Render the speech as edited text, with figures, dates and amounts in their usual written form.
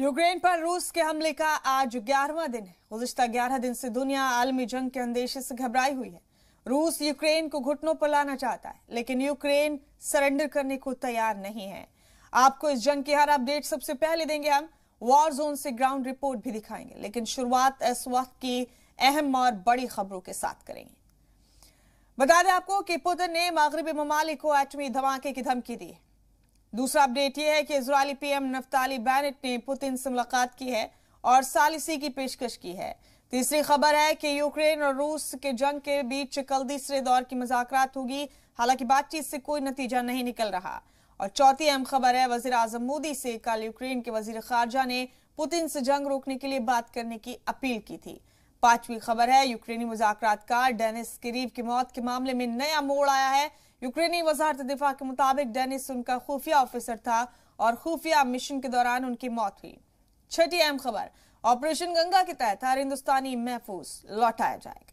Ukraine पर रूस के हमले का आज 11वां दिन है। गुज़िश्ता 11 दिन से दुनिया आलमी जंग के अंदेशे से घबराई हुई है। रूस यूक्रेन को घुटनों पर लाना चाहता है, लेकिन यूक्रेन सरेंडर करने को तैयार नहीं है। आपको इस जंग की हर अपडेट सबसे पहले देंगे हम। वॉर जोन से ग्राउंड रिपोर्ट भी दिखाएंगे, लेकिन शुरुआत इस वक्त की अहम और बड़ी खबरों के साथ करेंगे। बता दें आपको कि पुतिन ने मगरबी ममालिक को एटमी धमाके की धमकी दी है। दूसरा अपडेट यह है कि इजरायली पीएम नफ्ताली बेनेट ने पुतिन से मुलाकात की है और सालिसी की पेशकश की है। तीसरी खबर है कि यूक्रेन और रूस के जंग के बीच कल तीसरे दौर की मुज़ाकरात होगी, हालांकि बातचीत से कोई नतीजा नहीं निकल रहा। और चौथी अहम खबर है, वजीर आजम मोदी से कल यूक्रेन के वजीर खारजा ने पुतिन से जंग रोकने के लिए बात करने की अपील की थी। पांचवी खबर है, यूक्रेनी मुज़ाकरातकार डेनिस किरीव की मौत के मामले में नया मोड़ आया है। यूक्रेनी वजारत दिफा के मुताबिक डेनिस उनका खुफिया ऑफिसर था और खुफिया मिशन के दौरान उनकी मौत हुई। छठी अहम खबर, ऑपरेशन गंगा के तहत हर हिंदुस्तानी महफूज लौटाया जाएगा।